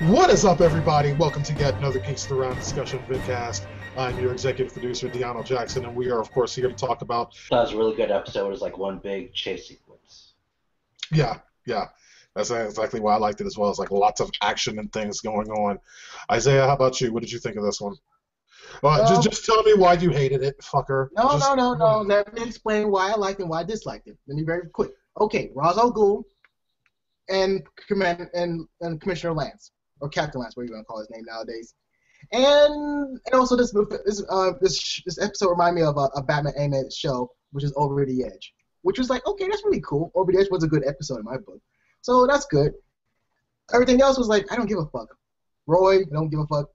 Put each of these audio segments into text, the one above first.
What is up, everybody? Welcome to yet another Geeks Around discussion vidcast. I'm your executive producer, DeAno Jackson, and we are, of course, here to talk about... That was a really good episode. It was like one big chase sequence. Yeah. That's exactly why I liked it as well. It's like lots of action and things going on. Isaiah, how about you? What did you think of this one? Just tell me why you hated it, fucker. No. Let me explain why I liked it and why I disliked it. Let me be very quick. Okay, Ra's al Ghul and Commissioner Lance. Or Captain Lance, what are you going to call his name nowadays? And also this episode reminded me of a Batman animated show, which is Over the Edge, which was like, okay, that's really cool. Over the Edge was a good episode in my book, so that's good. Everything else was like, I don't give a fuck. Roy, don't give a fuck.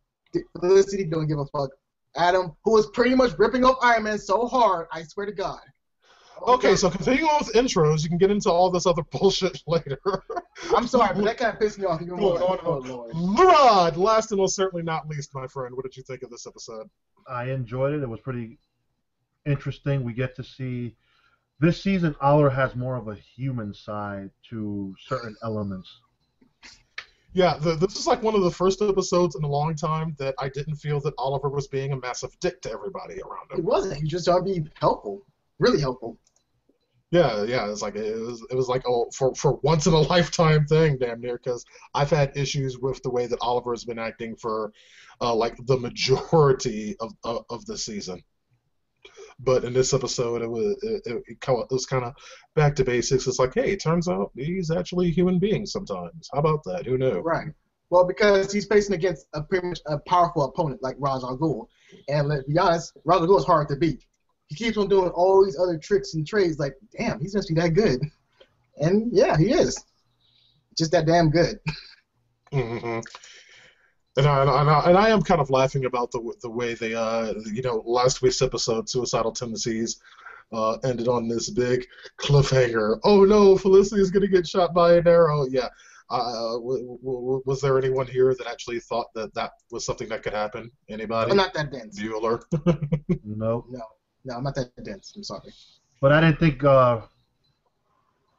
Felicity, don't give a fuck. Adam, who was pretty much ripping off Iron Man so hard, I swear to God. Okay, so continuing on with intros, you can get into all this other bullshit later. I'm sorry, but that kind of pissed me off even more. Oh, Lord. Murad, last and most certainly not least, my friend, what did you think of this episode? I enjoyed it. It was pretty interesting. We get to see this season, Aller has more of a human side to certain elements. Yeah, this is like one of the first episodes in a long time that I didn't feel that Oliver was being a massive dick to everybody around him. He wasn't. He was just trying to be helpful. Really helpful. Yeah. It's like it was like for once in a lifetime thing, damn near. Because I've had issues with the way that Oliver has been acting for like the majority of the season. But in this episode, it was kind of back to basics. It's like, hey, it turns out he's actually a human being sometimes. How about that? Who knew? Right. Well, because he's facing against pretty much a powerful opponent like Ra's al Ghul, and let's be honest, Ra's al Ghul is hard to beat. He keeps on doing all these other tricks and trades. Like, damn, he's must be that good. And yeah, he is. Just that damn good. Mm-hmm. And I am kind of laughing about the way they last week's episode, Suicidal Tendencies, ended on this big cliffhanger. Oh no, Felicity is gonna get shot by an arrow. Yeah. Was there anyone here that actually thought that was something that could happen? Anybody? I'm not that dense. Bueller. Nope. No, I'm not that dense. I'm sorry. But I didn't think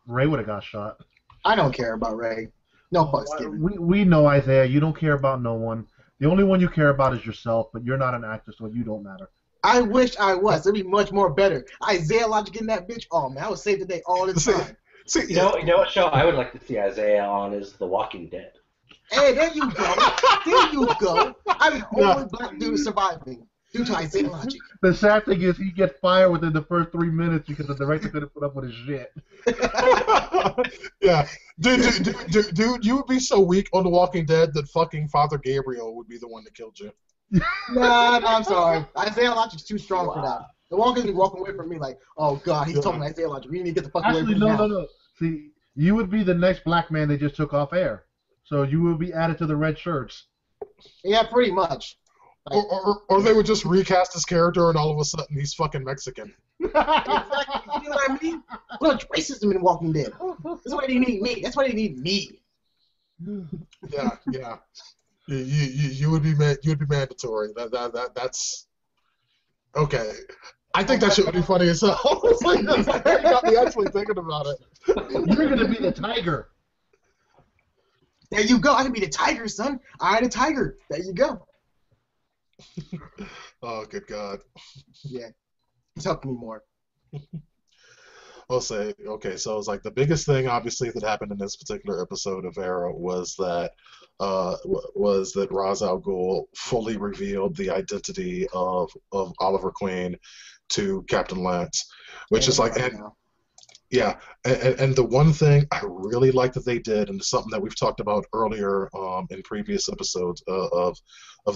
Ray would have got shot. I don't care about Ray. No fucks given. We know, Isaiah. You don't care about no one. The only one you care about is yourself, but you're not an actor, so you don't matter. I wish I was. It'd be much more better. Isaiah Logic in that bitch. Oh, man, I would save the day all the time. You know what show I would like to see Isaiah on is The Walking Dead. Hey, there you go. There you go. I'm the only black dude surviving due to Isaiah Logic. The sad thing is he gets fired within the first 3 minutes because the director couldn't put up with his shit. Yeah. Dude, you would be so weak on The Walking Dead that fucking Father Gabriel would be the one that killed you. Nah, I'm sorry. Isaiah Logic's too strong for that. The Walkers be walking away from me like, oh god, he's talking Isaiah Logic. We need to get the fuck away from him. No. See, you would be the next black man they just took off air. So you would be added to the red shirts. Yeah, pretty much. Like, or they would just recast his character and all of a sudden he's fucking Mexican. Exactly. You know what I mean? Look, racism in Walking Dead. That's why they need me. That's why they need me. Yeah. You would be mandatory. That's okay. I think that shit would be funny as hell. It's like, you got me actually thinking about it. You're gonna be the tiger. There you go. I can be the tiger, son. I the tiger. There you go. Oh, good God. Yeah. He's helping me more. I'll say, okay, so it's like the biggest thing, obviously, that happened in this particular episode of Arrow was that Ra's al Ghul fully revealed the identity of Oliver Queen to Captain Lance, which is like, and the one thing I really like that they did, and something that we've talked about earlier in previous episodes of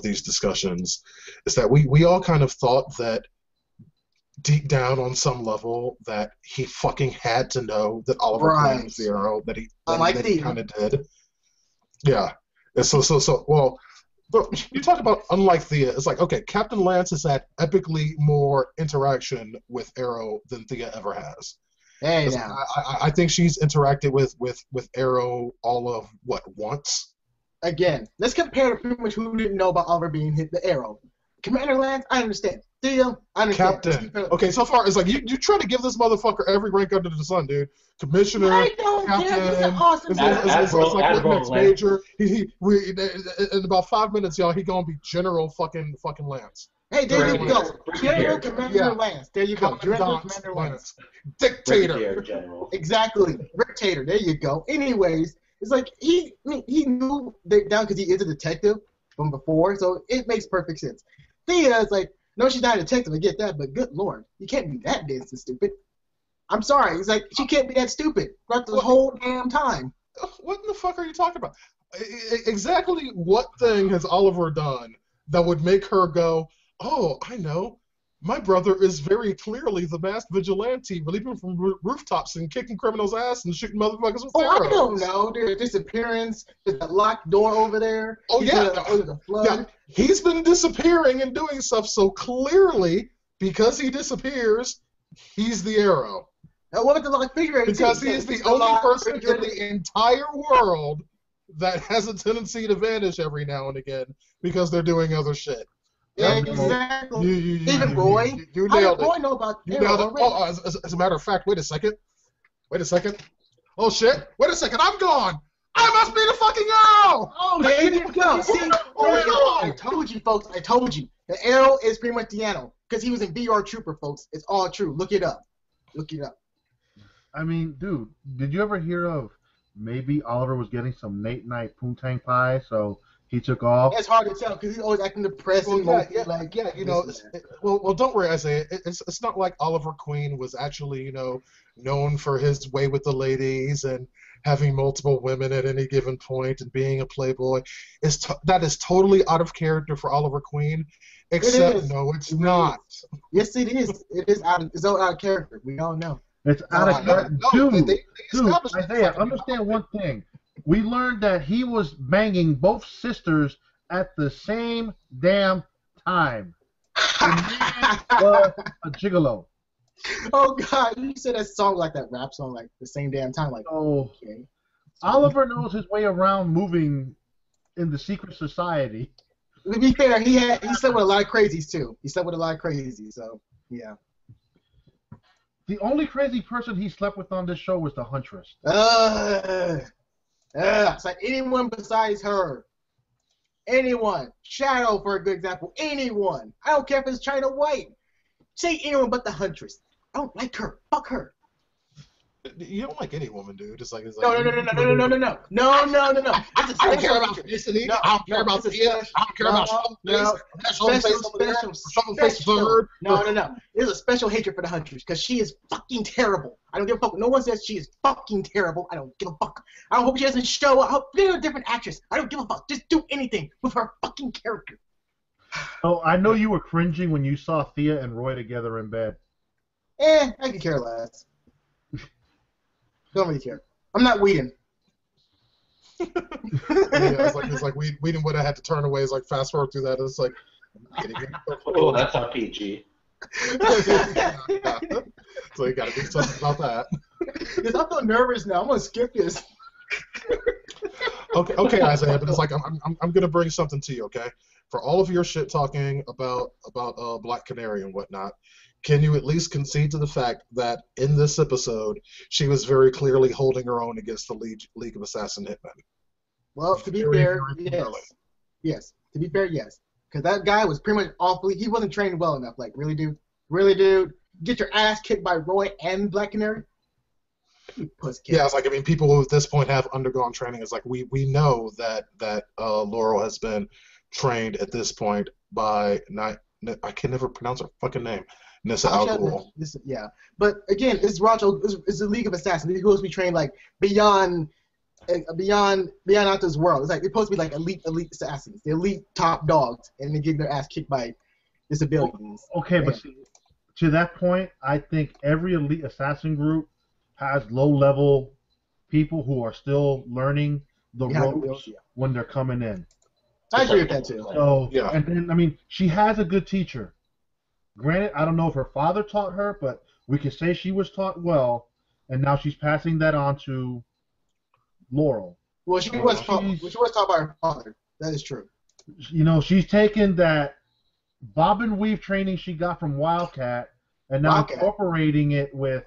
these discussions, is that we all kind of thought that deep down on some level that he fucking had to know that Oliver Queen was the Arrow, that he kind of did. Yeah. And so well, you talk about unlike Thea, it's like, okay, Captain Lance has had epically more interaction with Arrow than Thea ever has. Hey, now. I think she's interacted with Arrow all of, what, once? Again, let's compare to pretty much who didn't know about Oliver being hit the Arrow. Commander Lance, I understand. Theo, I understand. Captain. Okay, so far it's like you try to give this motherfucker every rank under the sun, dude. Commissioner, I don't care. He's an awesome it's like Admiral next major. In about 5 minutes, y'all, he gonna be General fucking Lance. Hey, there you go. General Brigadier. Commander Lance. There you go. General Commandant Commander Lance. Dictator. Brigadier General. Exactly. Dictator. There you go. Anyways, it's like he knew that down because he is a detective from before, so it makes perfect sense. Thea is like, no, she's not a detective. I get that, but good lord, you can't be that damn stupid. I'm sorry. It's like she can't be that stupid throughout the whole damn time. What in the fuck are you talking about? Exactly what thing has Oliver done that would make her go, oh, I know. My brother is very clearly the masked vigilante, leaping from rooftops and kicking criminals' ass and shooting motherfuckers with arrows. I don't know. There's a disappearance. There's a locked door over there. Oh, yeah. There's a flood. Yeah. He's been disappearing and doing stuff, so clearly, because he disappears, he's the arrow. Now, what about the locked refrigerator? Because he is the only person in the entire world that has a tendency to vanish every now and again because they're doing other shit. Yeah, exactly. Even Roy. You How nailed did it. Roy know about You nailed it. Oh, as a matter of fact, wait a second. Oh, shit. Wait a second. I'm gone. I must be the fucking arrow. Oh, there you go. See, I told you, folks. I told you. The arrow is pretty much DeAno because he was in VR Trooper, folks. It's all true. Look it up. I mean, dude, did you ever hear of maybe Oliver was getting some late night poontang pie, so he took off? It's hard to tell because he's always acting depressed and you know. Well, don't worry, Isaiah. It's not like Oliver Queen was actually, you know, known for his way with the ladies and having multiple women at any given point and being a playboy. That is totally out of character for Oliver Queen. Except, no, it's not. Yes, it is. It's out of character. We all know. It's out of character. Dude, Isaiah, fucking understand one thing. We learned that he was banging both sisters at the same damn time. The man was a gigolo. Oh, God. You said that song like that rap song like the same damn time. Like, okay. Oliver knows his way around moving in the secret society. To be fair, he slept with a lot of crazies, too. So, yeah. The only crazy person he slept with on this show was the Huntress. It's like anyone besides her. Anyone. Shadow, for a good example. Anyone. I don't care if it's China White. Say anyone but the Huntress. I don't like her. Fuck her. You don't like any woman, dude. It's like No. I don't care about ethnicity. I don't care about Thea. I don't care about shovel face. No. There's a special hatred for the Huntress because she is fucking terrible. I don't give a fuck. No one says she is fucking terrible. I don't give a fuck. I hope she doesn't show up. I hope they're a different actress. I don't give a fuck. Just do anything with her fucking character. Oh, I know you were cringing when you saw Thea and Roy together in bed. I can care less. Don't really care. I'm not Whedon. It's like Whedon would have had to turn away. It's like fast forward through that. It's like, oh, that's not PG. So you got to do something about that. Because I feel nervous now. I'm gonna skip this. Okay, Isaiah, but it's like I'm gonna bring something to you. Okay, for all of your shit talking about Black Canary and whatnot. Can you at least concede to the fact that in this episode she was very clearly holding her own against the League of Assassin Hitmen? Well, to be fair, yes. Yes. To be fair, yes. Because that guy was pretty much awfully. He wasn't trained well enough. Like, really, dude? Get your ass kicked by Roy and Black Canary? You puss kid. Yeah, it's like, I mean, people who at this point have undergone training. It's like we know that Laurel has been trained at this point by I can never pronounce her fucking name. Nissa Al-Ghul. Yeah, but again, it's the League of Assassins. They're supposed to be trained like beyond out this world. It's like they're supposed to be like elite assassins, the elite top dogs, and they get their ass kicked by disabilities. Okay, but see, to that point, I think every elite assassin group has low-level people who are still learning the ropes when they're coming in. I agree with that too. So, yeah. And then, I mean, she has a good teacher. Granted, I don't know if her father taught her, but we could say she was taught well, and now she's passing that on to Laurel. Well, she was taught by her father. That is true. You know, she's taken that bob and weave training she got from Wildcat, and now Wildcat. incorporating it with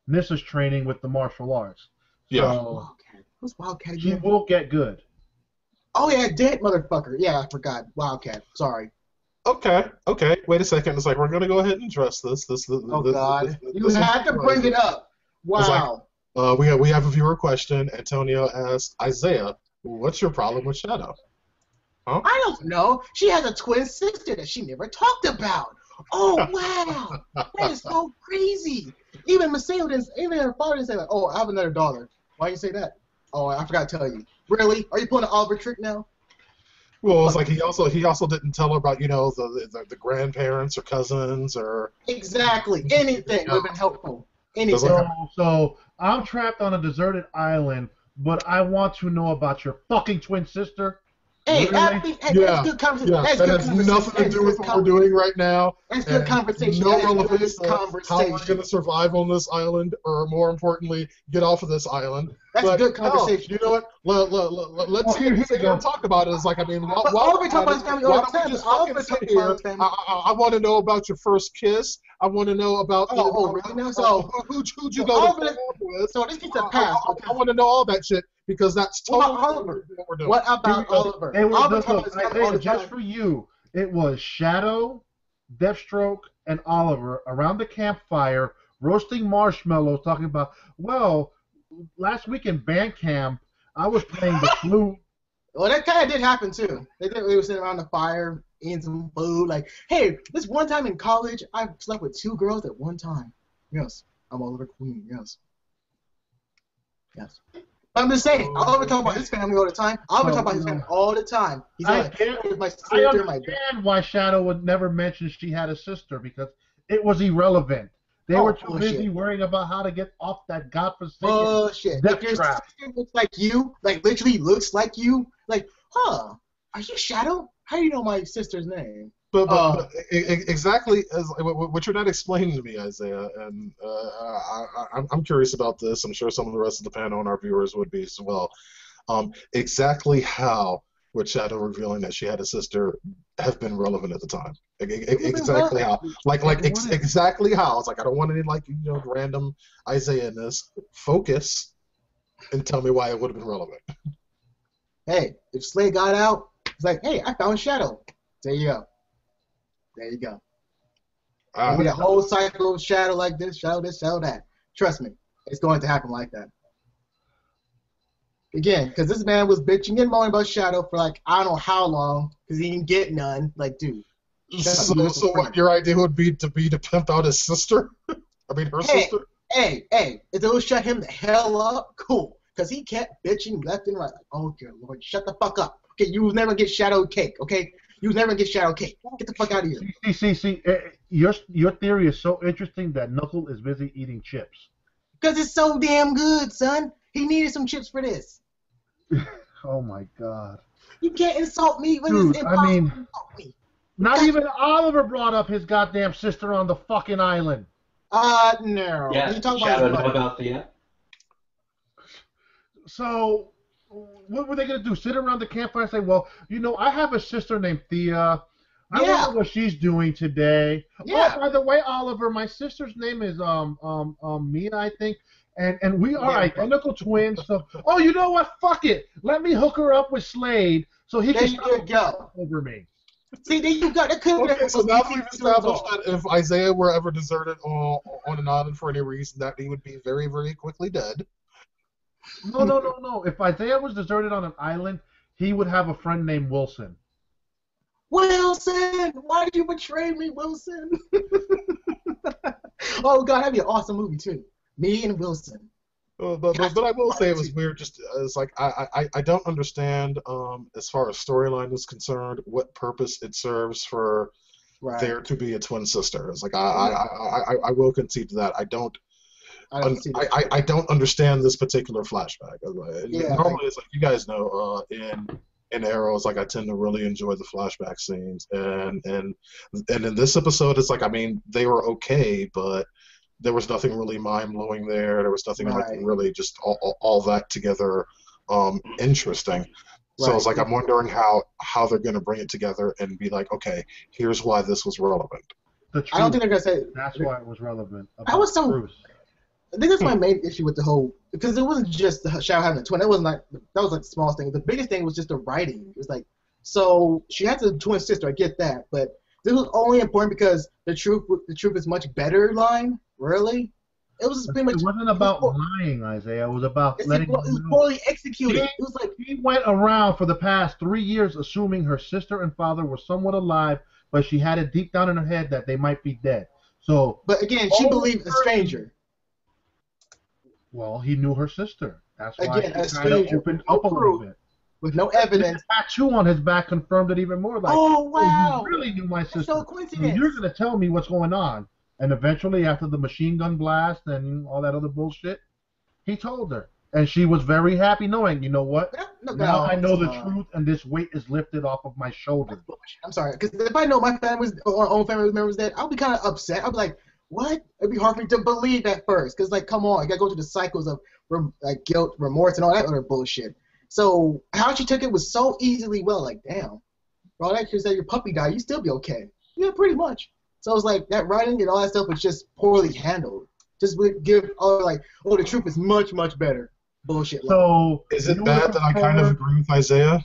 Nissa's training with the martial arts. Yeah. So Wildcat. Who's Wildcat she again? will get good. Oh yeah, dead motherfucker. Yeah, I forgot. Wildcat. Sorry. Okay. Wait a second. It's like we're gonna go ahead and address this. Oh God. You had to bring it up. Wow. We have a viewer question. Antonio asked Isaiah, "What's your problem with Shadow?" Huh? I don't know. She has a twin sister that she never talked about. Oh wow, that is so crazy. Even Maseo didn't. Even her father didn't say like, "Oh, I have another daughter." Why you say that? Oh, I forgot to tell you. Really? Are you pulling an Oliver trick now? Well, it's like he also didn't tell her about the grandparents or cousins or Exactly. Anything would have been helpful. Anything. So I'm trapped on a deserted island, but I want to know about your fucking twin sister. Hey, Really? that's good conversation. Yeah, That's that good has nothing to do with what we're doing right now. That's good conversation. No That is relevance good to how we're conversation. going to survive on this island, or more importantly, get off of this island. That's But, good conversation. You know what? Let's sit here and talk about it. It's like, I mean, But Oliver talk about his family all the why don't time. we just Oliver fucking talk sit about here? his family. I want to know about your first kiss. I want to know about Really? Now, so who'd you so go Oliver- to club with. so this gets a pass. I want to know all that shit because that's What totally about Oliver? what we're doing. What about Oliver? They were, Oliver look, talk about his family all Isaiah, the just time. for you, it was Shadow, Deathstroke, and Oliver around the campfire roasting marshmallows, talking about, well, last week in band camp, I was playing the flute. Well, that kind of did happen too. They were sitting around the fire, eating some food. Like, hey, this one time in college, I slept with 2 girls at one time. Yes, I'm Oliver Queen. Yes. I'm just saying, Oliver talk about his family all the time. Oliver talk about his family all the time. He's like, hey, my I sister, my understand why Shadow would never mention she had a sister, because it was irrelevant. They were too busy worrying about how to get off that godforsaken bullshit. death If your trap. sister looks like you, like literally looks like you, like, are you Shadow? How do you know my sister's name? But exactly as what you're not explaining to me, Isaiah, and I'm curious about this. I'm sure some of the rest of the panel and our viewers would be as well. Exactly how would Shadow revealing that she had a sister have been relevant at the time? Exactly how? Exactly how? It's like, I don't want any random Isaiah-ness. Focus and tell me why it would have been relevant. Hey, if Slade got out, it's like, hey, I found Shadow. There you go. Maybe the whole cycle of Shadow like this, Shadow that. Trust me, it's going to happen like that. Again, because this man was bitching and moaning about Shadow for like, I don't know how long, because he didn't get none. Like, dude. So what your idea would be to pimp out his sister? I mean, her sister? Hey, if they'll shut him the hell up, cool. Because he kept bitching left and right. Like, oh, dear Lord, shut the fuck up. Okay, you will never get Shadow cake, okay? You will never get Shadow cake. Get the fuck out of here. See, your theory is so interesting that Knuckle is busy eating chips. Because it's so damn good, son. He needed some chips for this. Oh, my God. You can't insult me when Dude, it's impossible I mean, to insult me. Not even Oliver brought up his goddamn sister on the fucking island. No. Yeah, You talk Shadow about know about Thea. So, what were they going to do? Sit around the campfire and say, well, I have a sister named Thea. I wonder what she's doing today. Yeah. Oh, by the way, Oliver, my sister's name is Mia, I think. And we are identical twins. So, oh, you know what? Fuck it. Let me hook her up with Slade so he can stop over me. See, there you go. That could Okay, so now that we've established that if Isaiah were ever deserted on an island for any reason, that he would be very, very quickly dead. No. If Isaiah was deserted on an island, he would have a friend named Wilson. Wilson! Why did you betray me, Wilson? Oh, God, that'd be an awesome movie, too. Me and Wilson. But I will say it was weird. It's like I don't understand as far as storyline is concerned what purpose it serves for there to be a twin sister. It's like I will concede to that. I don't understand this particular flashback. Normally it's like, you guys know, in Arrow, it's like I tend to really enjoy the flashback scenes, and in this episode it's like, I mean, they were okay, but there was nothing really mind-blowing there. There was nothing like really just all that together interesting. So it's like I'm wondering how they're going to bring it together and be like, okay, here's why this was relevant. The truth, I don't think they're gonna say that's why it was relevant. I was so. Truth. I think that's my main issue with the whole, because it wasn't just the Shadow having a twin. That was like the smallest thing. The biggest thing was just the writing. It was like, so she has a twin sister. I get that, but this was only important because the truth is much better line. Really, it was pretty much. It wasn't about lying, Isaiah. It was about letting. It was poorly executed. It was like he went around for the past 3 years assuming her sister and father were somewhat alive, but she had it deep down in her head that they might be dead. So, but again, she believed a stranger. Well, he knew her sister. That's why again, he kind of opened up a little bit. With no evidence. The tattoo on his back confirmed it even more. Like, oh, wow. You really knew my sister. So coincidence. You're going to tell me what's going on. And eventually, after the machine gun blast and all that other bullshit, he told her. And she was very happy knowing, you know what? Now I know the truth, and this weight is lifted off of my shoulders. I'm sorry, because if I know my family's or own family members dead, I'll be kind of upset. I'll be like, what? It'd be hard for me to believe at first, because, like, come on, you got to go through the cycles of like guilt, remorse, and all that other bullshit. So how she took it was so easily like, damn. Bro, that kid said your puppy died, you still be okay. Yeah, pretty much. So it's like that writing and all that stuff was just poorly handled. Just would give like, oh, the truth is much, much better. Bullshit. So is it bad that I kind of agree with Isaiah?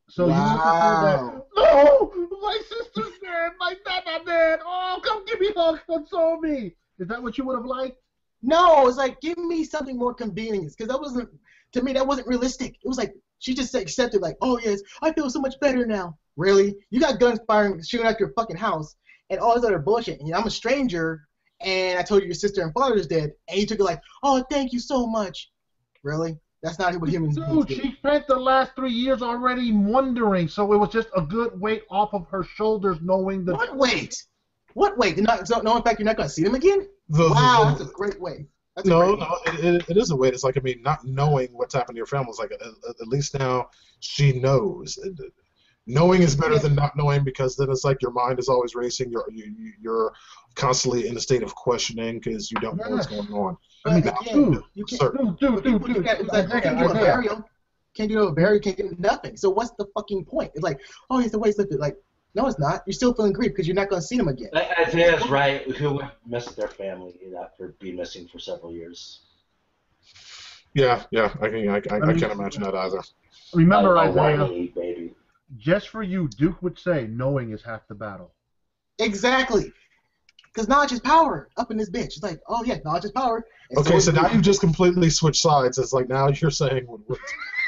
So wow. You no, my sister's dead, my dad's dead. Oh, come give me hugs, console me. Is that what you would have liked? No, it's like give me something more convenient, because that wasn't, to me, that wasn't realistic. It was like she just accepted, like, oh yes, I feel so much better now. Really? You got guns firing, shooting at your fucking house, and all this other bullshit. And I'm a stranger, and I told you your sister and father is dead, and you took it like, oh, thank you so much. Really? That's not what humans do. Dude, she spent the last 3 years already wondering, so it was just a good weight off of her shoulders, knowing that. What weight? What weight? No, in fact, you're not going to see them again? Wow, that's a great weight. It is a weight. It's like, I mean, not knowing what's happened to your family is like, at least now she knows. Knowing is better than not knowing, because then it's like your mind is always racing. You're constantly in a state of questioning because you don't know what's going on. But again, you can't do a burial. Can't do a burial. Can't do nothing. So what's the fucking point? It's like, oh, it's the way it's lifted. Like, no, it's not. You're still feeling grief because you're not going to see them again. Isaiah's right. Who would miss their family after being missing for several years? Yeah. I can't imagine that either. Remember, Isaiah, baby. Just for you, Duke would say, knowing is half the battle. Exactly. Because knowledge is power up in this bitch. It's like, oh yeah, knowledge is power. And okay, so now you've just completely switched sides. It's like now you're saying,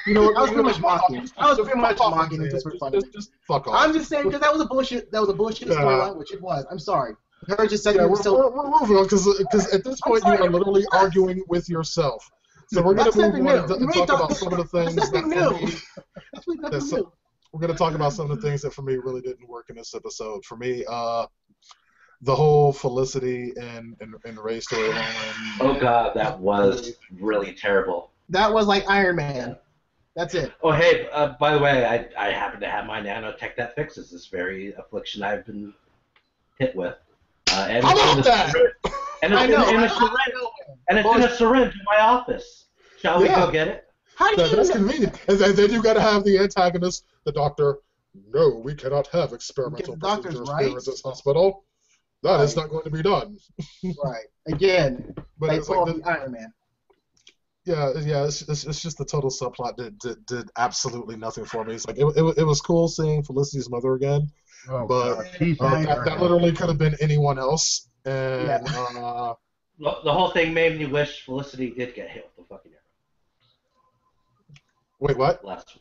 you know what? I was pretty much mocking. I was pretty much mocking it just for fun. Just fuck off. I'm just saying because that was a bullshit. That was a bullshit storyline, which it was. I'm sorry. Her just saying we're moving on because at this point you are literally arguing with yourself. So we're gonna move on and talk about some of the things that we're gonna talk about some of the things that for me really didn't work in this episode. For me, the whole Felicity and Ray storyline. Oh god, that was really terrible. That was like Iron Man. That's it. Oh hey, by the way, I happen to have my nanotech that fixes this very affliction I've been hit with. And how about that? And it's in a syringe in my office. Shall we go get it? That's convenient. And then you got to have the antagonist, the doctor. No, we cannot have experimental procedures here at this hospital. That is not going to be done. Right. Again, but it's like the Iron Man. Yeah. It's just the total subplot did absolutely nothing for me. It's like it was cool seeing Felicity's mother again, but that literally could have been anyone else. And the whole thing made me wish Felicity did get hit with the fucking arrow. Wait, what? Last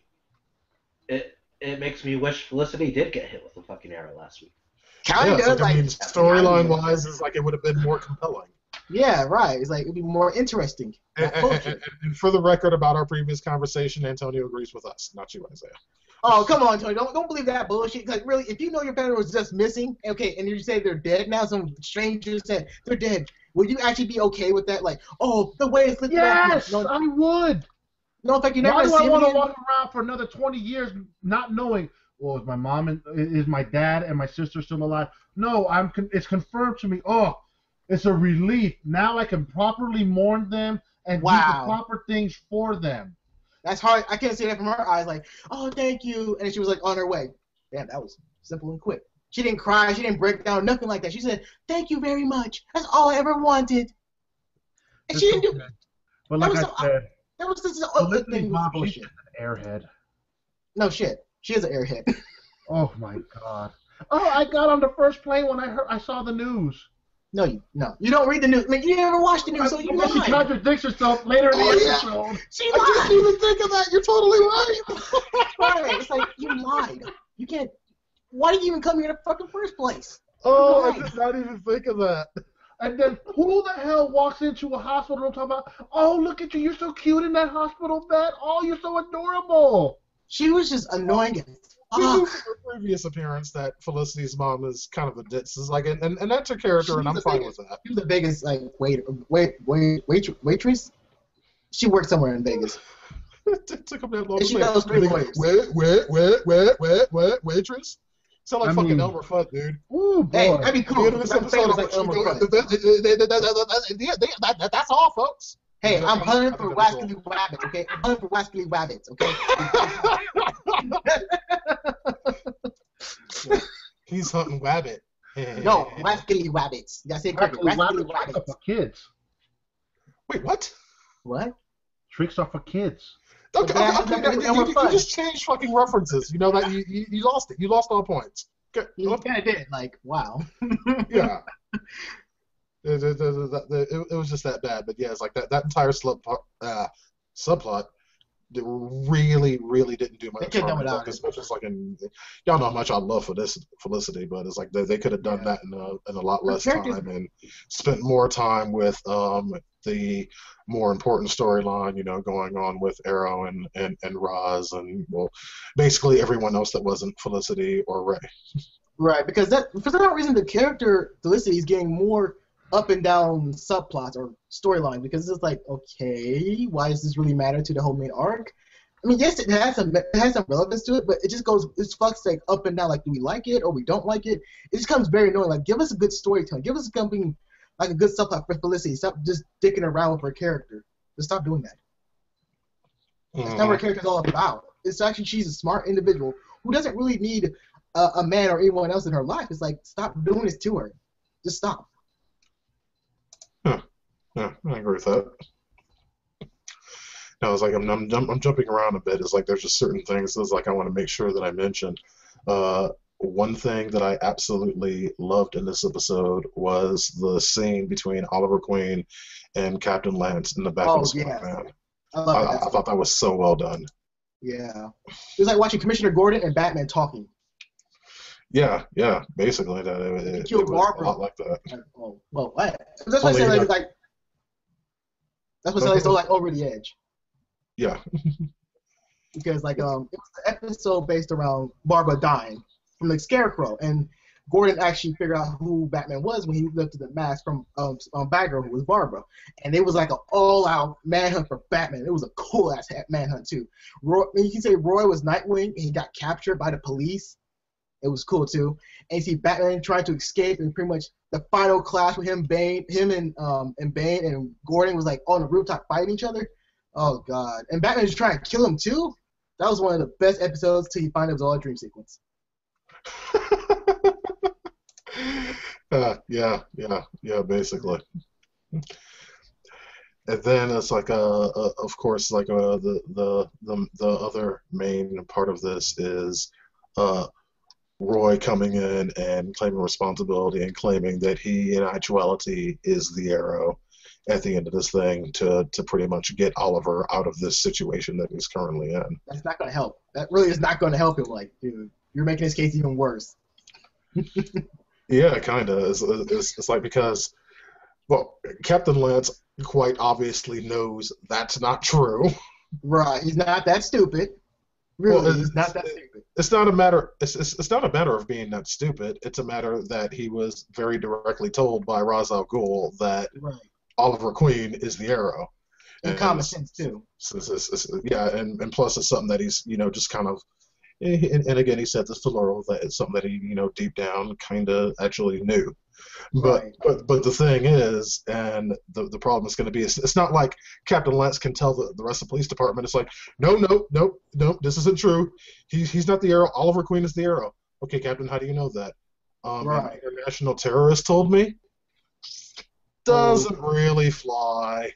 week. It makes me wish Felicity did get hit with the fucking arrow last week. Kind of. I mean, storyline-wise, it's like it would have been more compelling. Yeah, right. It's like it'd be more interesting. And for the record about our previous conversation, Antonio agrees with us, not you, Isaiah. Oh, come on, Tony. Don't believe that bullshit. Like, really, if you know your family was just missing, okay, and you say they're dead now, some stranger said they're dead, would you actually be okay with that? Like, oh, the way it's lifted up. Yes, I would. No, in fact, you never Why do see I him want to again? walk around for another 20 years not knowing, well, is my mom and is my dad and my sister still alive? No, it's confirmed to me. Oh, it's a relief. Now I can properly mourn them and do the proper things for them. That's hard. I can't see that from her eyes. Like, oh, thank you, and she was like on her way. Damn, that was simple and quick. She didn't cry. She didn't break down. Nothing like that. She said, "Thank you very much. That's all I ever wanted." And she didn't do. But like I said, that was just other thing. She's just an airhead. No shit. She is an airhead. Oh my god. Oh, I got on the first plane when I saw the news. No, you don't read the news. I mean, you never watched the news, so you lied. She contradicts herself later in the episode. Yeah. She lied. I didn't even think of that. You're totally right. Right. It's like you lied. You can't. Why did you even come here in the fucking first place? Oh, I did not even think of that. And then who the hell walks into a hospital and talk about, oh, look at you, you're so cute in that hospital bed. Oh, you're so adorable. She was just annoying as We knew fuck. from her previous appearance that Felicity's mom is kind of a ditz. Is like, and that's her character, and I'm fine with that. She was the biggest like waitress. She worked somewhere in Vegas. It took him that long to She say. knows three lawyers. Waitress? Sound like fucking Elmer Fudd, dude. Ooh, boy. Hey, that'd be cool. The end of this episode, Like Elmer Fudd. that's all, folks. Hey, I'm hunting for rascally rabbits, okay? I'm hunting for rascally rabbits, okay? He's hunting wabbit. No, rascally rabbits. You gotta say it correctly. Rascally Tricks are rabbits. for kids. Wait, what? What? Tricks are for kids. Okay, you just changed fucking references. You know that you lost it. You lost all points. Okay. You kind of did. Like, wow. Yeah. It was just that bad, but yeah, it's like that entire subplot really didn't do much harm. Like, as much as like y'all know how much I love Felicity, but it's like they could have done that in a lot less time and spent more time with the more important storyline, going on with Arrow and Roz and basically everyone else that wasn't Felicity or Ray. Right, because for some reason the character Felicity is getting more up and down subplots or storylines because it's like, okay, why does this really matter to the whole main arc? I mean, yes, it has some relevance to it, but it fucks like up and down. Like, do we like it or we don't like it? It just becomes very annoying. Like, give us a good storytelling. Give us something like a good subplot for Felicity. Stop just dicking around with her character. Just stop doing that. That's not what her character's all about. It's actually she's a smart individual who doesn't really need a man or anyone else in her life. It's like, stop doing this to her. Just stop. Yeah, I agree with that. No, it's like I'm jumping around a bit. It's like there's just certain things. It's like I want to make sure that I mention. One thing that I absolutely loved in this episode was the scene between Oliver Queen and Captain Lance in the back of the squad van. I thought that was so well done. Yeah, it was like watching Commissioner Gordon and Batman talking. Yeah, basically that. It was Barbara. a lot like that. Well, what? That's why I said like. That's what I said. Like over the edge. Yeah. Because like it was an episode based around Barbara dying from the Scarecrow, and Gordon actually figured out who Batman was when he lifted the mask from Batgirl, who was Barbara, and it was like an all-out manhunt for Batman. It was a cool-ass manhunt too. You can say Roy was Nightwing, and he got captured by the police. It was cool too. And you see Batman trying to escape, and pretty much the final clash with him and Bane and Gordon was like on the rooftop fighting each other. Oh god! And Batman was trying to kill him too. That was one of the best episodes till you find it was all a dream sequence. Yeah, basically. And then it's like, of course, like the other main part of this is Roy coming in and claiming responsibility and claiming that he, in actuality, is the Arrow at the end of this thing to pretty much get Oliver out of this situation that he's currently in. That's not going to help. That really is not going to help him. Like, dude, you're making this case even worse. Yeah, kind of. It's like because, well, Captain Lance quite obviously knows that's not true. Right. He's not that stupid. Really, he's not that stupid. It's not a matter. It's not a matter of being that stupid. It's a matter that he was very directly told by Ra's al Ghul that Oliver Queen is the Arrow. And common sense too. Yeah, and plus it's something that he's just kind of. And again, he said this to Laurel that it's something that he deep down kind of actually knew. But the thing is, and the problem is going to be, it's not like Captain Lance can tell the rest of the police department. It's like, no, this isn't true. He's not the Arrow. Oliver Queen is the Arrow. Okay, Captain, how do you know that? An international terrorist told me. Doesn't really fly.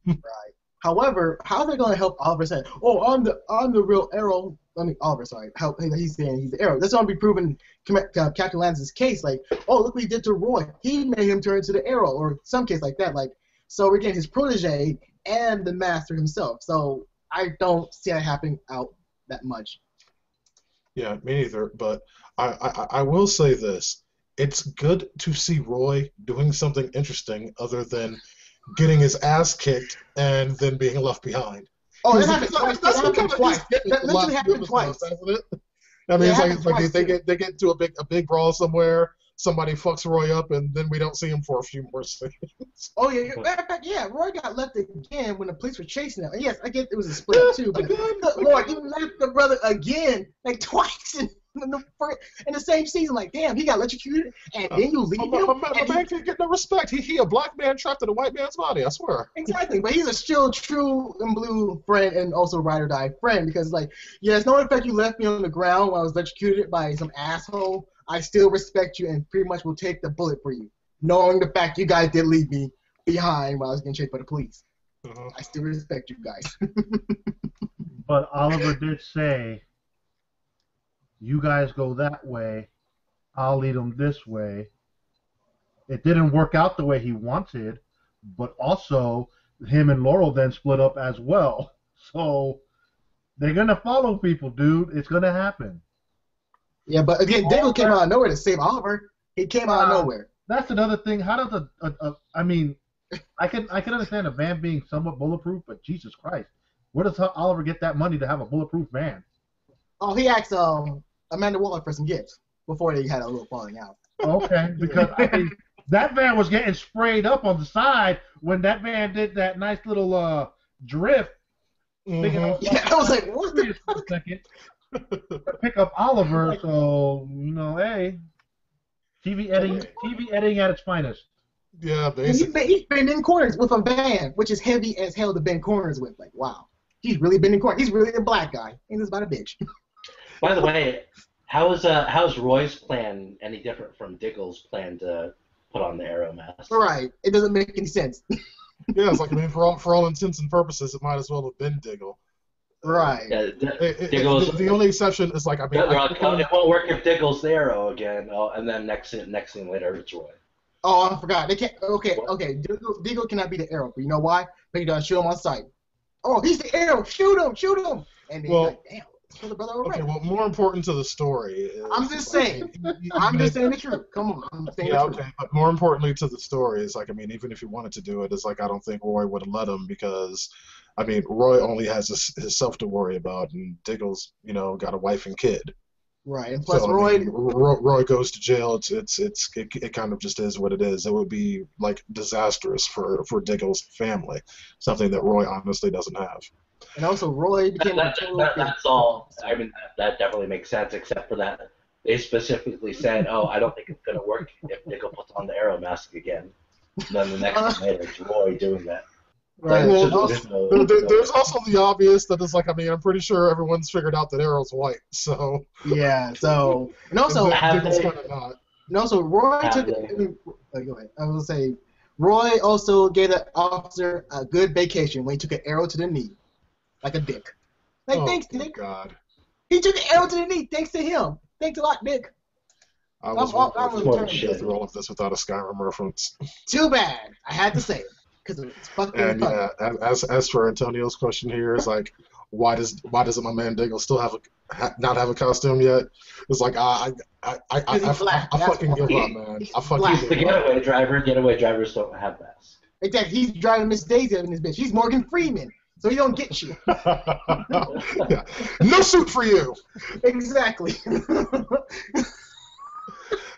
Right. However, how are they going to help Oliver say, "Oh, I'm the real Arrow"? I mean, Oliver, sorry. How he's saying he's the Arrow. That's going to be proven Captain Lance's case. Like, oh, look what he did to Roy. He made him turn into the Arrow, or some case like that. Like, so we're getting his protege and the Master himself. So I don't see that happening out that much. Yeah, me neither. But I will say this: it's good to see Roy doing something interesting other than getting his ass kicked and then being left behind. Oh, that happened twice. That happened twice. That literally happened twice. I mean, it's like they get into a big brawl somewhere. Somebody fucks Roy up, and then we don't see him for a few more seconds. Oh yeah, matter of fact, yeah, Roy got left again when the police were chasing him. And yes, I get it was a split up too, but Lord, you left the brother again, like twice in the same season. Like, damn, he got electrocuted, and then you leave him. A man can't get no respect. He a black man trapped in a white man's body. I swear. Exactly, but he's a still true and blue friend, and also ride or die friend, because like, yes, no effect you left me on the ground when I was electrocuted by some asshole. I still respect you and pretty much will take the bullet for you, knowing the fact you guys did leave me behind while I was getting chased by the police. I still respect you guys. But Oliver did say, you guys go that way, I'll lead them this way. It didn't work out the way he wanted, but also him and Laurel then split up as well. So they're going to follow people, dude. It's going to happen. Yeah, but again, Diggle came out of nowhere to save Oliver. He came out of nowhere. That's another thing. How does I mean, I can understand a van being somewhat bulletproof, but Jesus Christ, where does Oliver get that money to have a bulletproof van? Oh, he asked Amanda Waller for some gifts before they had a little falling out. Okay, because I mean, that van was getting sprayed up on the side when that van did that nice little drift. Yeah, I was like, what the fuck? Second. Pick up Oliver, so hey, TV editing at its finest. Yeah, basically. He's bending corners with a van, which is heavy as hell to bend corners with. Like, wow, he's really bending corners. He's really a black guy. Ain't this about a bitch? By the way, how's Roy's plan any different from Diggle's plan to put on the Arrow mask? Right, it doesn't make any sense. Yeah, it's like, I mean, for all intents and purposes, it might as well have been Diggle. Right. Yeah, the only exception is like, I mean, it won't work if Diggle's the Arrow again. Oh, and then next thing later, it's Roy. Oh, I forgot. They can't. Okay. Diggle cannot be the Arrow, but you know why? But he does shoot him on sight. Oh, he's the Arrow. Shoot him. And then like, damn. Kill the brother already. Okay, well, more important to the story is... I'm just saying. I'm just saying the truth. Come on. I'm saying the truth. Okay, but more importantly to the story is, like, I mean, even if he wanted to do it, it's like, I don't think Roy would have let him because, I mean, Roy only has himself to worry about, and Diggle's, got a wife and kid. Right, and plus so, Roy... I mean, Roy goes to jail. It kind of just is what it is. It would be, like, disastrous for Diggle's family, something that Roy honestly doesn't have. And also, Roy became that's all. I mean, that definitely makes sense, except for that they specifically said, "Oh, I don't think it's going to work if Diggle puts on the Arrow mask again." And then the next time later, it's Roy doing that. Right. Well, there's also the obvious that it's like, I mean, I'm pretty sure everyone's figured out that Arrow's white, so. Yeah. So, and also, Diggle's kind of not. And also, Roy took. Go ahead. I was gonna say, Roy also gave the officer a good vacation when he took an arrow to the knee. Like a dick. Like, thanks, Dick. God. He took an arrow to the knee. Thanks to him. Thanks a lot, Dick. I was going to go through all of this without a Skyrim reference. Too bad. I had to say it. Because it's fucking And yeah, as for Antonio's question here, it's like, why doesn't my man Diggle still not have a costume yet? It's like, I fucking give up, man. I fucking give up. Getaway drivers don't have masks. Exactly. He's driving Miss Daisy in this bitch. He's Morgan Freeman. So he don't get you. Yeah. No suit for you. Exactly.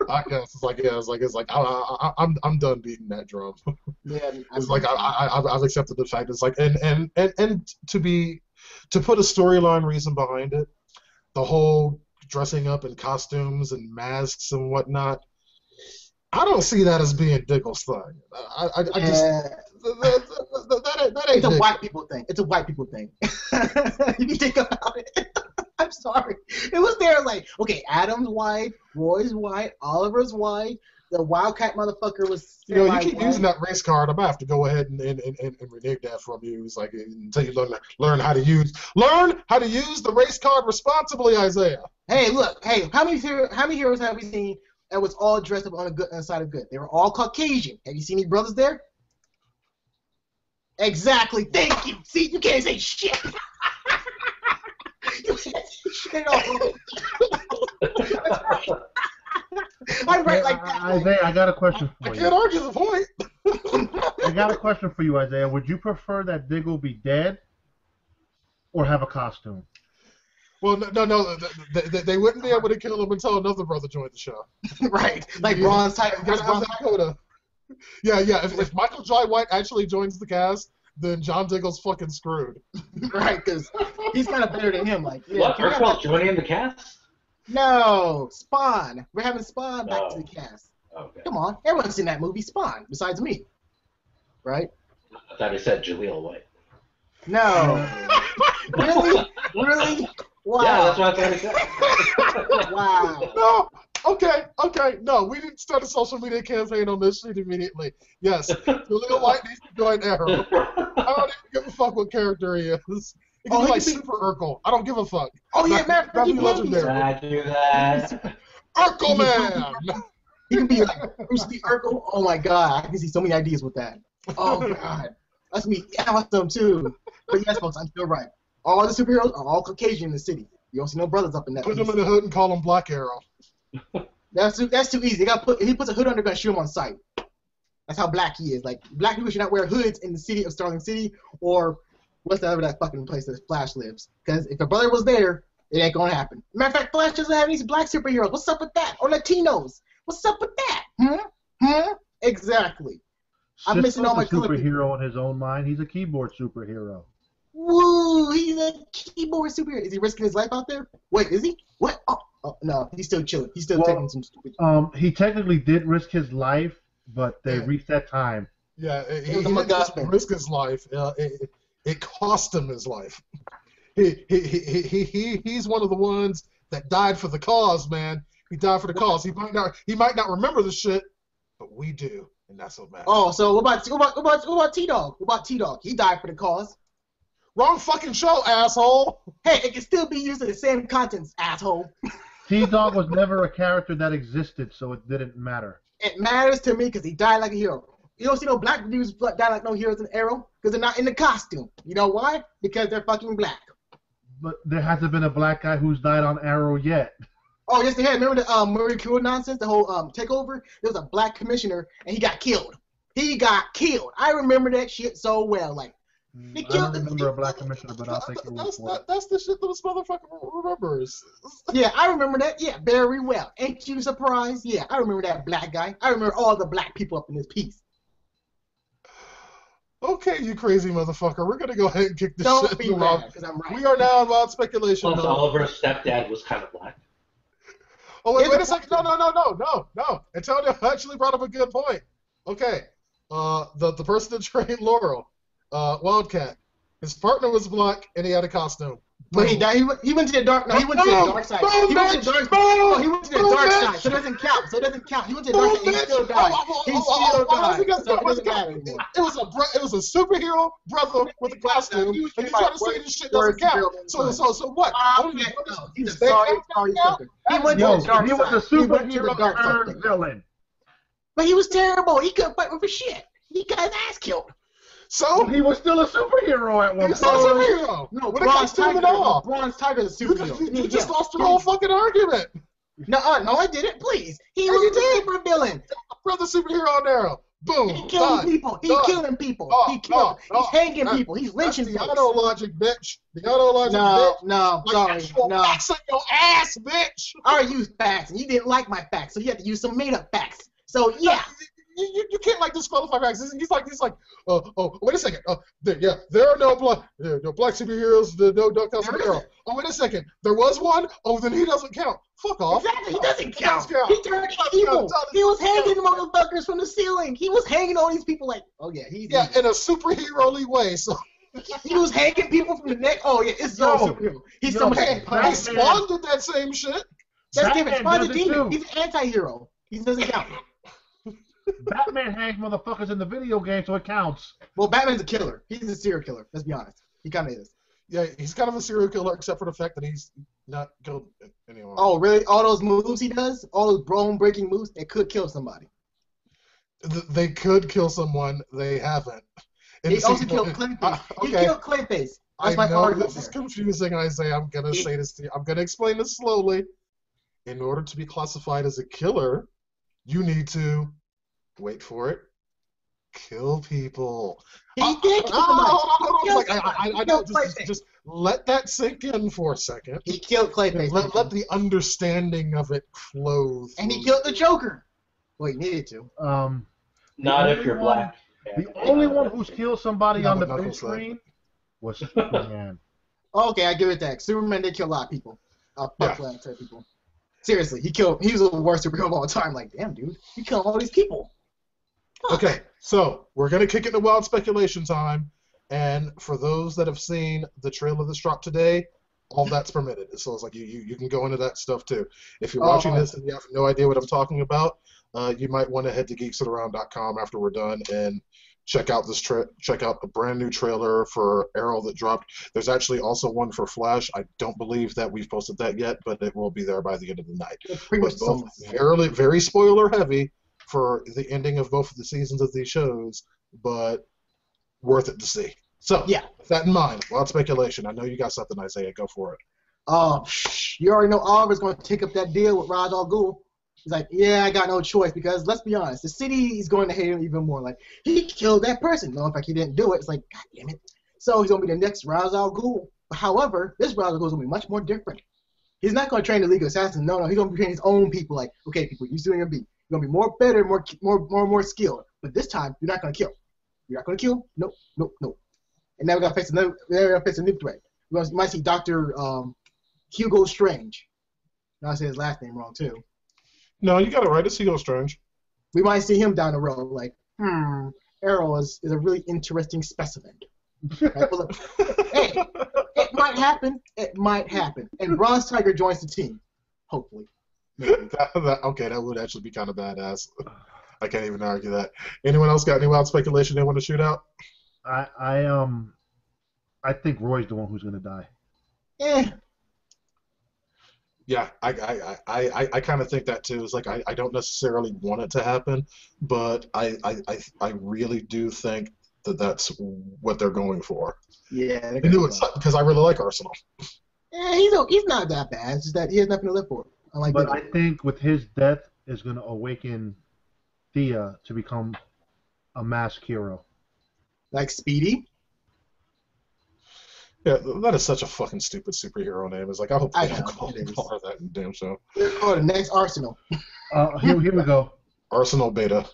I guess it's like I'm done beating that drum. Yeah, it's like I've accepted the fact. It's like and to put a storyline reason behind it, the whole dressing up in costumes and masks and whatnot. I don't see that as being Diggle's thing. I just that ain't It's a Diggle. white people thing. It's a white people thing. If you think about it. I'm sorry. It was there like, okay, Adam's white, Roy's white, Oliver's white, the Wildcat motherfucker was You know, you semi keep white. using that race card. I'm gonna have to go ahead and renege that from you. It's like until you learn how to use the race card responsibly, Isaiah. Hey, look, hey, how many heroes have we seen that was all dressed up on the good side of good? They were all Caucasian. Have you seen any brothers there? Exactly. Thank you. See, you can't say shit. You can't say shit at all. That's right. I'm right like that. Isaiah, I got a question I for can't you. argue the point. I got a question for you, Isaiah. Would you prefer that Diggle be dead or have a costume? Well, no, they wouldn't be able to kill him until another brother joined the show. Right. Like Bronze Titan. There's Bronze Titan. Yeah. If Michael Jai White actually joins the cast, then John Diggle's fucking screwed. Right, because he's kind of better than him. Like, yeah, What? can we have Urkel that- joining the cast? No, Spawn. We're having Spawn back to the cast. Okay. Come on, everyone's seen that movie, Spawn, besides me. Right? I thought he said Jaleel White. No. Really? Really? Wow. Yeah, that's what I thought he said. Wow. No. Okay. No, we didn't start a social media campaign on this shit immediately. Yes, Jaleel White needs to join Arrow. I don't even give a fuck what character he is. He can Oh, be he like can be- Super Urkel. I don't give a fuck. Oh yeah, man. That'd He be can be. legendary. I do that. Urkel Man. He can be like Bruce Lee Urkel. Oh my god, I can see so many ideas with that. Oh god, that's me awesome too. But yes, folks, I'm still right. All the superheroes are all Caucasian in the city. You don't see no brothers up in that. Put him piece. in the hood and call him Black Arrow. That's too easy. If he puts a hood on, they're gonna shoot him on sight. That's how black he is. Like black people should not wear hoods in the city of Starling City or what's that fucking place that Flash lives. Because if a brother was there, it ain't gonna happen. Matter of fact, Flash doesn't have any black superheroes. What's up with that? Or Latinos? What's up with that? Exactly. I'm missing all my a color people. superhero in his own mind. He's a keyboard superhero. Woo! He's a keyboard superhero. Is he risking his life out there? Wait, is he? What? Oh no, he's still chilling. He's still taking some stupid. He technically did risk his life, but they reached that time. Yeah, he was a didn't just MacGuffin. risk his life. It cost him his life. He's one of the ones that died for the cause, man. He died for the cause. He might not remember the shit, but we do, and that's what matters. Oh, so what about T-Dog? What about T-Dog? He died for the cause. Wrong fucking show, asshole. Hey, it can still be used in the same contents, asshole. T-Dog was never a character that existed, so it didn't matter. It matters to me because he died like a hero. You don't see no black dudes die like no heroes in Arrow because they're not in the costume. You know why? Because they're fucking black. But there hasn't been a black guy who's died on Arrow yet. Oh, yes, they had. Remember the Murray Quill nonsense, the whole takeover? There was a black commissioner, and he got killed. He got killed. I remember that shit so well. Like, they I killed don't remember a black commissioner, but I'll take your word for it. That's the shit that this motherfucker remembers. Yeah, I remember that. Yeah, very well. Ain't you surprised? Yeah, I remember that black guy. I remember all the black people up in this piece. Okay, you crazy motherfucker. We're gonna go ahead and kick this Don't shit be in the mad, mouth. because I'm right. We are now about speculation. Plus, Oliver's stepdad was kind of black. Oh, wait a second. No. Antonio actually brought up a good point. Okay. The person that trained Laurel, Wildcat, his partner was black and he had a costume. But he died. He went to the dark. No, he went to the dark side. He went to the dark. Oh, he went to the dark side. So it doesn't count. He went to the dark side. And he still died. He still died. So it doesn't matter anymore. It was a superhero brother with a costume, and you try to say this shit doesn't count. So what? He's a sorry sucker. He went to the dark side. He was a He went to the dark superhero side. villain. But he was terrible. He couldn't fight with his shit. He got his ass killed. So He was still a superhero at one he's not a point. superhero. No, With a costume and all. Bronze Tiger is a superhero. You just lost your whole fucking argument. No, I didn't. Please. He was a super villain. Brother superhero on Arrow. Boom. He killing people. He's killing people. He's hanging people. He's lynching That's folks. DeAno logic, bitch. DeAno logic, No, bitch. no, sorry, Actual no. facts on your ass, bitch. I already used facts, and you didn't like my facts, so you had to use some made-up facts. So yeah, You can't like disqualify facts. He's like, wait a second. There are no black superheroes. No costume hero. Oh, wait a second. There was one. Oh, then he doesn't count. Fuck off. Exactly, he doesn't count. He does He turned evil. He was hanging motherfuckers from the ceiling. He was hanging all these people like, oh yeah, he's Yeah, evil. in a superhero-y way. So He was hanging people from the neck. Oh yeah, it's so superhero. He's so much. hey, Spawn did that same shit. That's different. Spawn's a does it demon. too. He's an anti-hero. He doesn't count. Batman hangs motherfuckers in the video game, so it counts. Well, Batman's a killer. He's a serial killer. Let's be honest. He kind of is. Yeah, he's kind of a serial killer, except for the fact that he's not killed anyone. Oh, really? All those moves he does, all those bone-breaking moves, it could kill somebody. They could kill someone. They haven't. He also killed Clayface. He killed Clayface. I know this is confusing, Isaiah. I'm gonna say this to you. I'm gonna explain this slowly. In order to be classified as a killer, you need to wait for it. Kill people. He did kill somebody. Hold on. I know. Just let that sink in for a second. He killed Clayface. Let the understanding of it flow. And he killed the Joker. Well, he needed to. Not if you're black. The only one who's killed somebody on the big screen was Superman. Okay, I give it that. Superman did kill a lot of people. People. Seriously, he was the worst superhero of all time. Like, damn, dude, he killed all these people. Okay, so we're going to kick it into wild speculation time. And for those that have seen the trailer that's dropped today, all that's permitted. So it's like you can go into that stuff too. If you're watching this and you have no idea what I'm talking about, you might want to head to geeksaround.com after we're done and check out check out a brand new trailer for Arrow that dropped. There's actually also one for Flash. I don't believe that we've posted that yet, but it will be there by the end of the night. Pretty much both very spoiler heavy for the ending of both of the seasons of these shows, but worth it to see. So, yeah, with that in mind, wild speculation. I know you got something, Isaiah. Go for it. You already know Oliver's going to take up that deal with Ra's al Ghul. He's like, yeah, I got no choice because, let's be honest, the city is going to hate him even more. Like, he killed that person. No, in fact, he didn't do it. It's like, God damn it. So he's going to be the next Ra's al Ghul. However, this Ra's al Ghul is going to be much more different. He's not going to train the League of Assassins. No, he's going to be training his own people. Like, okay, people, you're still going to be. You're going to be more better, more skilled. But this time, you're not going to kill. You're not going to kill? Nope. And now we're going to face a new threat. You might see Dr. Hugo Strange. Now I say his last name wrong, too. No, you got it right. It's Hugo Strange. We might see him down the road. Like, Arrow is a really interesting specimen. Right? But look, hey, it might happen. It might happen. And Bronze Tiger joins the team. Hopefully. Okay, that would actually be kind of badass. I can't even argue that. Anyone else got any wild speculation they want to shoot out? I think Roy's the one who's gonna die. Yeah, I kind of think that too. It's like I don't necessarily want it to happen, but I really do think that that's what they're going for. Yeah, I knew it's because I really like Arsenal. Yeah, he's not that bad. It's just that he has nothing to live for. I think with his death is going to awaken Thea to become a masked hero. Like Speedy? Yeah, that is such a fucking stupid superhero name. It's like, I hope they don't call her that in the damn show. They're called the next Arsenal. Here we go. Arsenal Beta.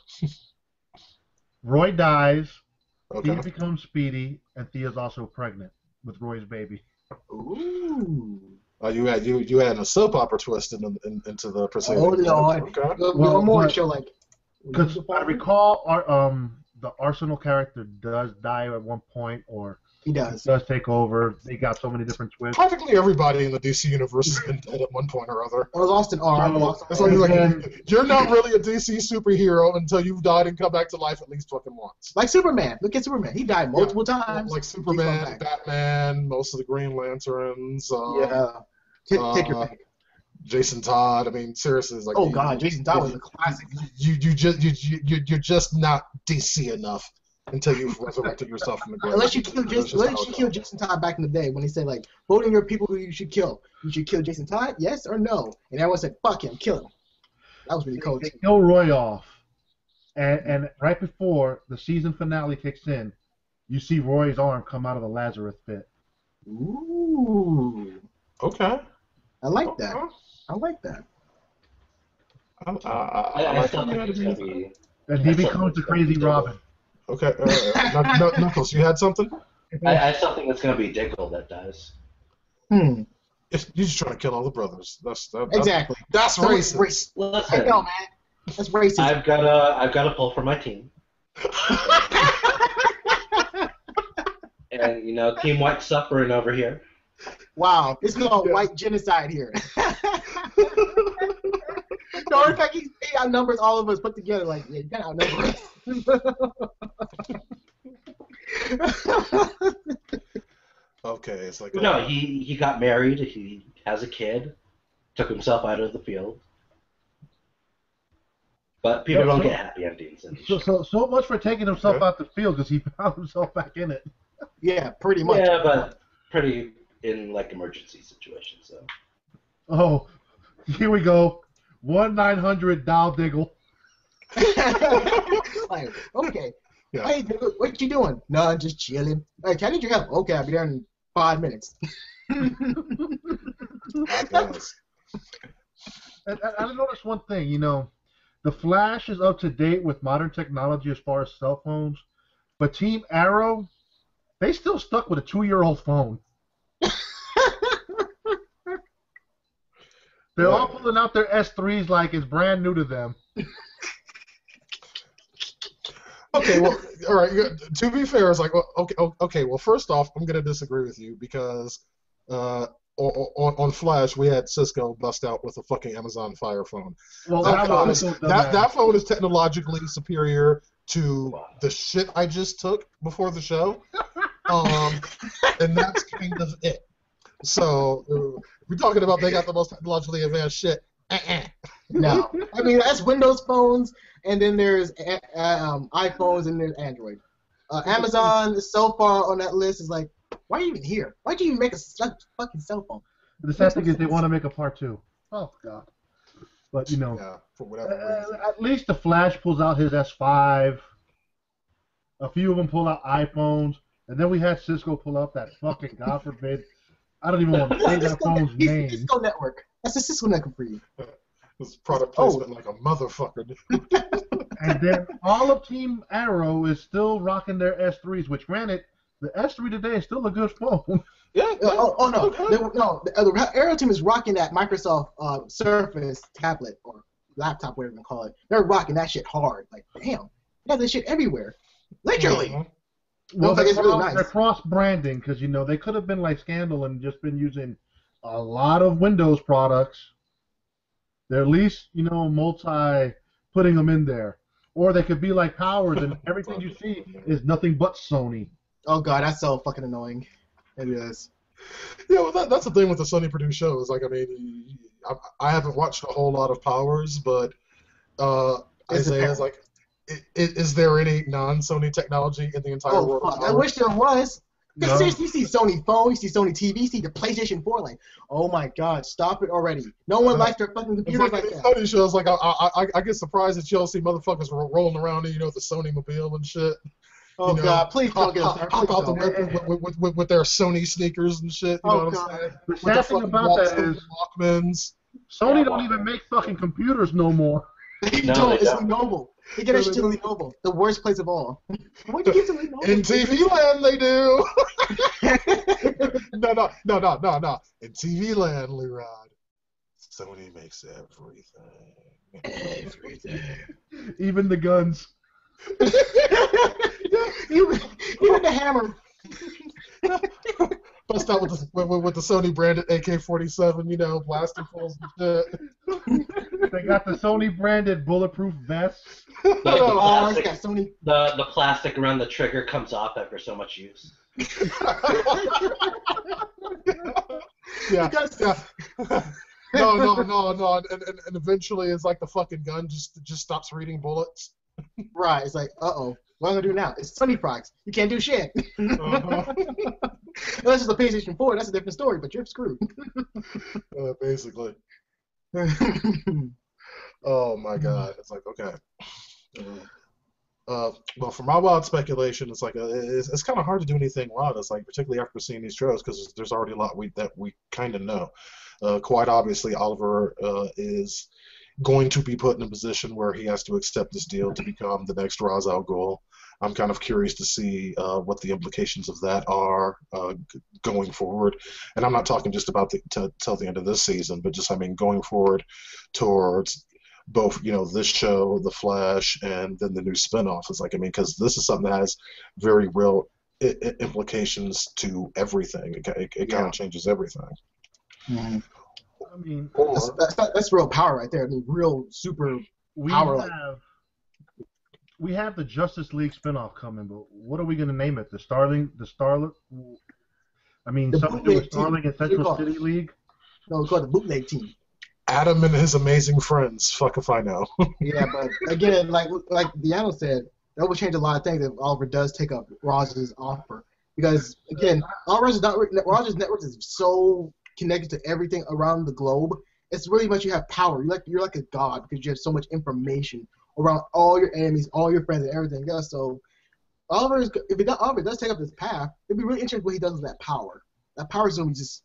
Roy dies, Okay. Thea becomes Speedy, and Thea's also pregnant with Roy's baby. Ooh. You had a soap opera twist into the proceedings. Oh, Lord. Okay. One more show, like... Because I recall the Arsenal character does die at one point, or he does take over. They got so many different twists. Practically everybody in the DC universe has been dead at one point or other. Or lost an arm. So you're not really a DC superhero until you've died and come back to life at least fucking once. Like Superman. Look at Superman. He died multiple times. Like Superman, Batman, most of the Green Lanterns. Take your pick. Jason Todd. I mean, seriously, it's like. Oh God, Jason Todd was a classic. You're just not DC enough until you've resurrected yourself from the grave. Unless you kill Jason Todd back in the day when he said like voting your people who you should kill. You should kill Jason Todd, yes or no? And everyone said fuck him, kill him. That was really cool. They kill Roy off, and right before the season finale kicks in, you see Roy's arm come out of the Lazarus pit. Ooh. Okay. I like that. I like that. I still think it's going to be... And he becomes the crazy Robin. Okay. Knuckles, you had something? I still think it's going to be Diggle that dies. You're just trying to kill all the brothers. Exactly. That's racist. I Listen, know, man. That's racism. I've got a pull for my team, and Team White suffering over here. Wow, it's called white genocide here. No, in fact, he outnumbers all of us put together. Like, yeah, you kind of outnumber us. Okay, it's like No, he got married. He has a kid. Took himself out of the field. But people don't get happy endings. So much for taking himself out the field because he found himself back in it. Yeah, pretty much. Yeah, but pretty in like emergency situations. So. Oh, here we go. 1-900 Dial Diggle. Like, okay. Yeah. Hey, dude, what you doing? No, I'm just chilling. Hey, can I need your help? Okay, I'll be there in 5 minutes. I guess. And I noticed one thing, the Flash is up to date with modern technology as far as cell phones, but Team Arrow, they still stuck with a 2-year-old phone. They're all pulling out their S3s like it's brand new to them. Okay, well, all right. To be fair, it's like, well, okay. Well, first off, I'm gonna disagree with you because on Flash we had Cisco bust out with a fucking Amazon Fire phone. Well, that phone is technologically superior to the shit I just took before the show, and that's kind of it. So we're talking about they got the most technologically advanced shit. No, I mean that's Windows phones, and then there's iPhones, and there's Android. Amazon so far on that list is like, why are you even here? Why do you even make a fucking cell phone? The sad thing is they want to make a part 2. Oh God! But yeah, for whatever reason. At least the Flash pulls out his S5. A few of them pull out iPhones, and then we had Cisco pull out that fucking, God forbid, I don't even want to say that phone's name. Cisco network. That's a Cisco network for you. This product placement like a motherfucker. And then all of Team Arrow is still rocking their S3s, which granted, the S3 today is still a good phone. Yeah. No. The Arrow team is rocking that Microsoft Surface tablet or laptop, whatever you call it. They're rocking that shit hard. Like, damn, they have this shit everywhere. Literally. Mm-hmm. Well, it's really nice. They're cross-branding because, they could have been like Scandal and just been using a lot of Windows products. They're at least, putting them in there. Or they could be like Powers and everything you see is nothing but Sony. Oh, God, that's so fucking annoying. It is. Yeah, well, that's the thing with the Sony produced shows. Like, I mean, I haven't watched a whole lot of Powers, but Isaiah's like, is there any non-Sony technology in the entire world? Fuck. I wish there was. Because seriously, you see Sony phone, you see Sony TV, you see the PlayStation 4, like, oh my God, stop it already. No one likes their fucking computers like that. Sony shows, like, I get surprised that y'all see motherfuckers rolling around, the Sony mobile and shit. Oh God, please don't get us started. With their Sony sneakers and shit. You know what I'm saying? The sad thing about that is Walkmans. Sony don't even make fucking computers no more. They don't. It's Lenovo. They get that shit to Lenovo, the worst place of all. What'd you give to Lenovo? In TV land, they do. No. In TV land, Lerod, Sony makes everything. Everything. Even the guns. Even the hammer. Bust out with the Sony branded AK-47, blaster fuls and shit. They got the Sony branded bulletproof vests. The plastic around the trigger comes off after so much use. Yeah. No. And eventually it's like the fucking gun just stops reading bullets. Right. It's like, uh-oh. What am I going to do now? It's Sony products. You can't do shit. Uh-huh. Unless it's the PlayStation 4, that's a different story, but you're screwed. Basically. Oh my God. It's like, okay. Well, for my wild speculation, it's like it's kind of hard to do anything wild. It's like, particularly after seeing these shows, because there's already a lot that we kind of know. Quite obviously, Oliver is going to be put in a position where he has to accept this deal to become the next Ra's al Ghul. I'm kind of curious to see what the implications of that are going forward. And I'm not talking just about till the end of this season, but just, I mean, going forward towards both, this show, The Flash, and then the new spinoff. It's like, I mean, because this is something that has very real implications to everything. It kind of changes everything. Mm-hmm. I mean, that's real power right there. I mean, real super power. We have the Justice League spinoff coming, but what are we going to name it? The Starling? I mean, something to do with Starling and Central City League? No, it's called the Bootleg Team. Adam and his amazing friends. Fuck if I know. Yeah, but again, like DeAno said, that will change a lot of things if Oliver does take up Rogers' offer. Because again, Rogers' network is so connected to everything around the globe. It's really much you have power. You're like a god because you have so much information around all your enemies, all your friends, and everything else. So Oliver does take up this path, it'd be really interesting what he does with that power. That power is going to be just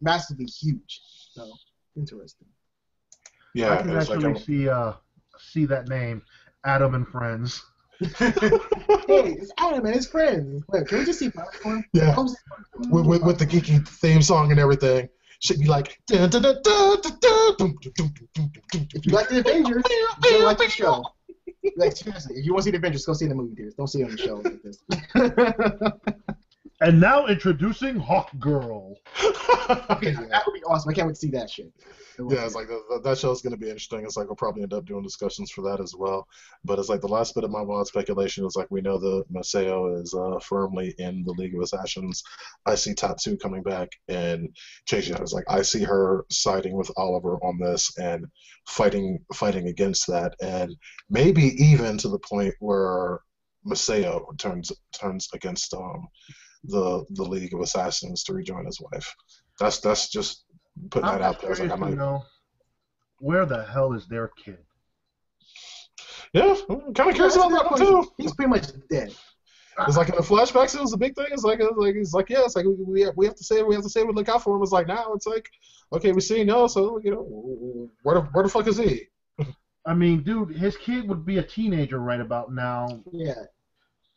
massively huge. So interesting. Yeah, I can actually see that name, Adam and Friends. Hey, it's Adam and his friends. Wait, can we just see popcorn? Yeah, with the geeky theme song and everything. Should be like. If you like the Avengers, you'll like the show. Like seriously, if you want to see the Avengers, go see the movie theaters. Don't see it on the show like this. And now introducing Hawk Girl. Okay, that would be awesome. I can't wait to see that shit. Yeah, it's like that show's going to be interesting. It's like we'll probably end up doing discussions for that as well. But it's like the last bit of my wild speculation is like we know that Maseo is firmly in the League of Assassins. I see Tatsu coming back and changing it. It's like I see her siding with Oliver on this and fighting against that, and maybe even to the point where Maseo turns against the League of Assassins to rejoin his wife. That's just putting that out there. Like, I might... where the hell is their kid? Yeah, I'm kind of curious about that one too. He's pretty much dead. It's like in the flashbacks, it was a big thing. It's like yeah, it's like we have to say it, look out for him. It's like now it's like, okay, we see no, so where the fuck is he? I mean, dude, his kid would be a teenager right about now. Yeah.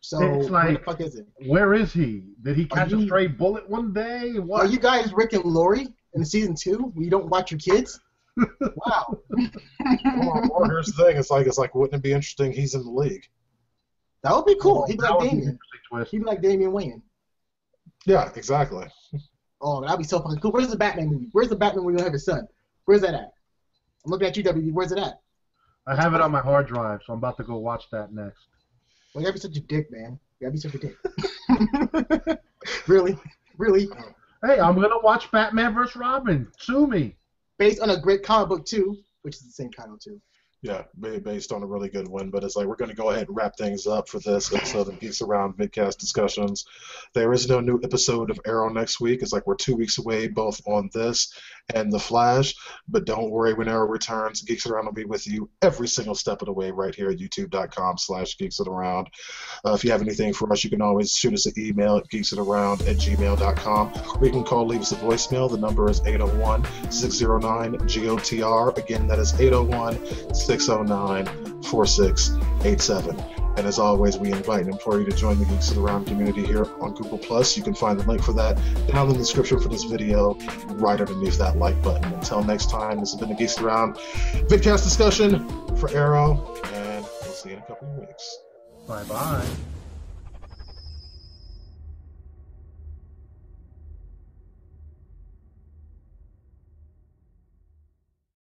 So it's like, where the fuck is it? Where is he? Did he catch a stray bullet one day? What? Are you guys Rick and Lori in season 2? Where you don't watch your kids? Wow. Or here's the thing. It's like, wouldn't it be interesting? He's in the league. That would be cool. He'd be like Damien. He'd be like Damian Wayne. Yeah, exactly. Oh, that'd be so fucking cool. Where's the Batman movie? Where's the Batman where you don't have his son? Where's that at? I'm looking at you, WB. Where's it at? I have it on my hard drive, so I'm about to go watch that next. Well, you gotta be such a dick, man. You gotta be such a dick. Really? Really? Hey, I'm gonna watch Batman vs. Robin. Sue me. Based on a great comic book too, which is the same title too. Yeah, based on a really good one. But it's like we're going to go ahead and wrap things up for this episode of Geeks Around Vidcast Discussions. There is no new episode of Arrow next week. It's like we're 2 weeks away both on this and The Flash. But don't worry, when Arrow returns, Geeks Around will be with you every single step of the way right here at youtube.com/geeksaround. If you have anything for us, you can always shoot us an email at geeksaround@gmail.com. Or you can call, leave us a voicemail. The number is 801-609-GOTR. Again, that is 801-609-4687. And as always, we invite and implore you to join the Geeks Around community here on Google+. You can find the link for that down in the description for this video, right underneath that like button. Until next time, this has been the Geeks Around Vidcast discussion for Arrow, and we'll see you in a couple of weeks. Bye-bye.